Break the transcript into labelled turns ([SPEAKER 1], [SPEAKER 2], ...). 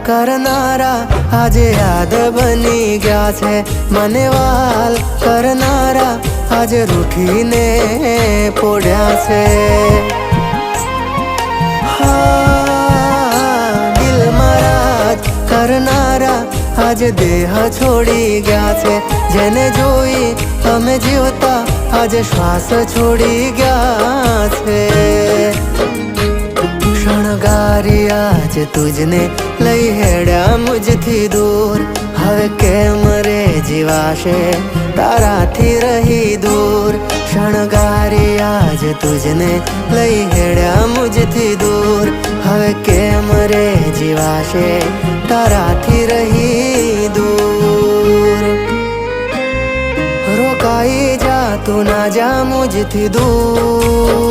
[SPEAKER 1] करनारा આજે યાદ બની ગયા છે મને વાલ કરનારા આજે રૂઠીને પોડ્યા છે દિલમાં રાજ કરનારા આજે દેહ છોડી ગયા છે જેને જોઈ અમે જીવતા આજે શ્વાસ છોડી ગયા છે શણગારી આજ તુજને લઈ હેડ્યા મુજથી દૂર હવે કેમ રે જીવાશે તારાથી રહી દૂર શણગારી આજ તુજને લઈ હેડ્યા મુજથી દૂર હવે કેમ રે જીવાશે તારાથી રહી દૂર રોકાઈ જા તું ના જા મુજથી દૂર।